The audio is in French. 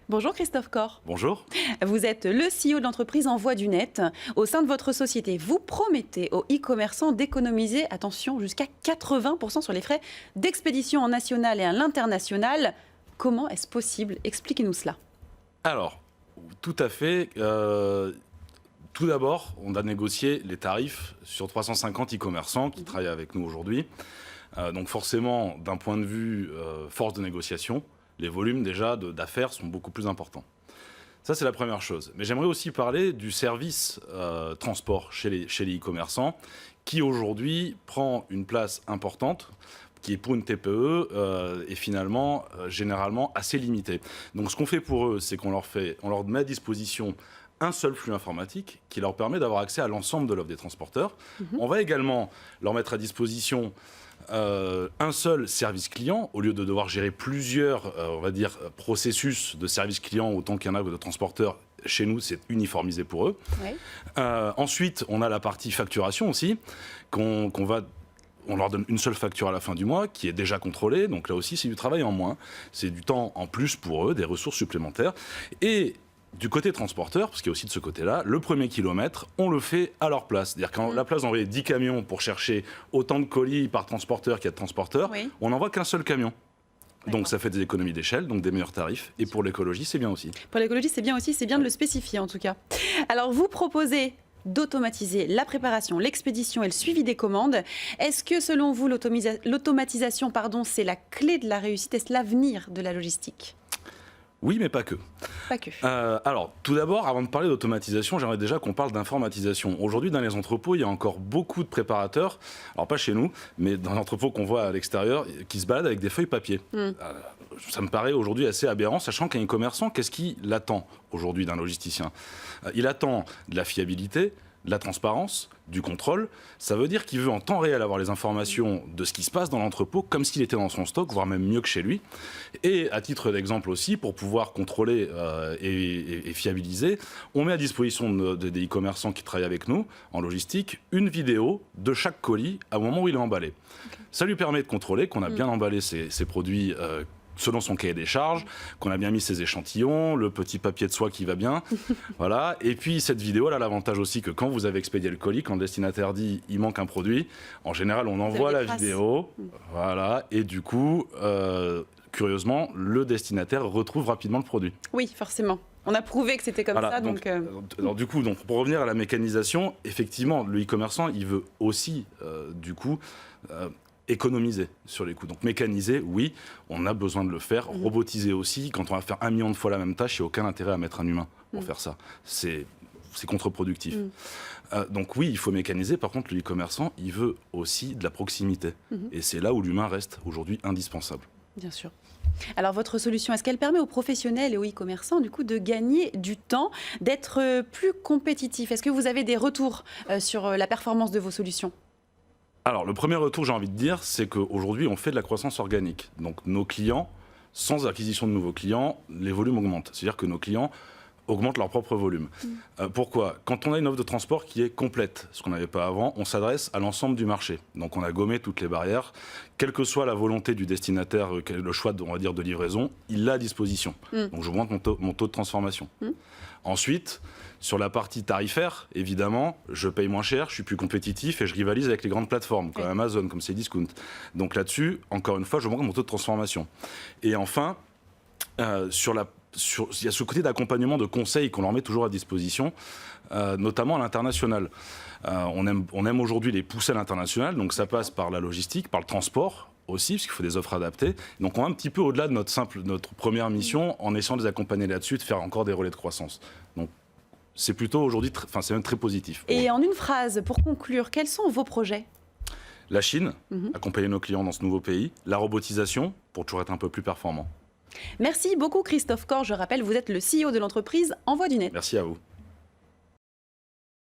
Bonjour Christophe Corr. Bonjour. Vous êtes le CEO de l'entreprise Envoi du Net. Au sein de votre société, vous promettez aux e-commerçants d'économiser, attention, jusqu'à 80% sur les frais d'expédition en national et à l'international. Comment est-ce possible? Expliquez-nous cela. Alors, tout à fait. Tout d'abord, on a négocié les tarifs sur 350 e-commerçants qui travaillent avec nous aujourd'hui. Donc forcément, d'un point de vue force de négociation, les volumes déjà d'affaires sont beaucoup plus importants. Ça, c'est la première chose. Mais j'aimerais aussi parler du service transport chez les e-commerçants qui aujourd'hui prend une place importante qui est pour une TPE et finalement généralement assez limitée. Donc ce qu'on fait pour eux, c'est qu'on leur met à disposition un seul flux informatique qui leur permet d'avoir accès à l'ensemble de l'offre des transporteurs. On va également leur mettre à disposition un seul service client, au lieu de devoir gérer plusieurs, on va dire, processus de service client, autant qu'il y en a que de transporteurs. Chez nous, c'est uniformisé pour eux. Oui. Ensuite, on a la partie facturation aussi, on leur donne une seule facture à la fin du mois qui est déjà contrôlée. Donc là aussi, c'est du travail en moins. C'est du temps en plus pour eux, des ressources supplémentaires. Et du côté transporteur, parce qu'il y a aussi de ce côté-là, le premier kilomètre, on le fait à leur place. C'est-à-dire qu'à la place d'envoyer 10 camions pour chercher autant de colis par transporteur qu'il y a de transporteurs, oui, on n'envoie qu'un seul camion. Donc ça fait des économies d'échelle, donc des meilleurs tarifs. Et pour l'écologie, c'est bien aussi. Pour l'écologie, c'est bien aussi, c'est bien de le spécifier en tout cas. Alors vous proposez d'automatiser la préparation, l'expédition et le suivi des commandes. Est-ce que selon vous, l'automatisation, c'est la clé de la réussite? Est-ce l'avenir de la logistique? Oui, mais pas que. Pas que. Alors, tout d'abord, avant de parler d'automatisation, j'aimerais déjà qu'on parle d'informatisation. Aujourd'hui, dans les entrepôts, il y a encore beaucoup de préparateurs, alors pas chez nous, mais dans l'entrepôt qu'on voit à l'extérieur, qui se baladent avec des feuilles papier. Ça me paraît aujourd'hui assez aberrant, sachant qu'un e-commerçant, qu'est-ce qu'il attend aujourd'hui d'un logisticien? Il attend de la fiabilité, de la transparence, du contrôle. Ça veut dire qu'il veut en temps réel avoir les informations de ce qui se passe dans l'entrepôt, comme s'il était dans son stock, voire même mieux que chez lui. Et à titre d'exemple aussi, pour pouvoir contrôler et fiabiliser, on met à disposition des e-commerçants qui travaillent avec nous en logistique une vidéo de chaque colis au moment où il est emballé. Okay. Ça lui permet de contrôler qu'on a bien emballé ces produits selon son cahier des charges, qu'on a bien mis ses échantillons, le petit papier de soie qui va bien. Voilà. Et puis cette vidéo, elle a l'avantage aussi que quand vous avez expédié le colis, quand le destinataire dit il manque un produit, en général on envoie la vidéo. Voilà. Et du coup, curieusement, le destinataire retrouve rapidement le produit. Oui, forcément. On a prouvé que c'était comme ça. Alors, du coup, pour revenir à la mécanisation, effectivement, le e-commerçant, il veut aussi, économiser sur les coûts. Donc mécaniser, oui, on a besoin de le faire. Robotiser aussi, quand on va faire 1 million de fois la même tâche, il n'y a aucun intérêt à mettre un humain pour faire ça. C'est contre-productif. Donc oui, il faut mécaniser. Par contre, le e-commerçant, il veut aussi de la proximité. Et c'est là où l'humain reste aujourd'hui indispensable. Bien sûr. Alors votre solution, est-ce qu'elle permet aux professionnels et aux e-commerçants du coup de gagner du temps, d'être plus compétitifs? Est-ce que vous avez des retours sur la performance de vos solutions? Alors, le premier retour, j'ai envie de dire, c'est qu'aujourd'hui, on fait de la croissance organique. Donc, nos clients, sans acquisition de nouveaux clients, les volumes augmentent. C'est-à-dire que nos clients augmentent leur propre volume. Pourquoi? Quand on a une offre de transport qui est complète, ce qu'on n'avait pas avant, on s'adresse à l'ensemble du marché. Donc, on a gommé toutes les barrières. Quelle que soit la volonté du destinataire, le choix, on va dire, de livraison, il l'a à disposition. Donc, j'augmente mon taux de transformation. Ensuite, sur la partie tarifaire, évidemment, je paye moins cher, je suis plus compétitif et je rivalise avec les grandes plateformes, comme Amazon, comme Cdiscount. Donc là-dessus, encore une fois, j'augmente mon taux de transformation. Et enfin, il y a ce côté d'accompagnement, de conseils qu'on leur met toujours à disposition, notamment à l'international. On aime aujourd'hui les pousser à l'international, donc ça passe par la logistique, par le transport aussi, parce qu'il faut des offres adaptées. Donc on va un petit peu au-delà de notre première mission, en essayant de les accompagner là-dessus, de faire encore des relais de croissance. Donc c'est plutôt aujourd'hui, c'est même très positif. Et en une phrase, pour conclure, quels sont vos projets? La Chine, accompagner nos clients dans ce nouveau pays. La robotisation, pour toujours être un peu plus performant. Merci beaucoup Christophe Corr. Je rappelle, vous êtes le CEO de l'entreprise Envoi du Net. Merci à vous.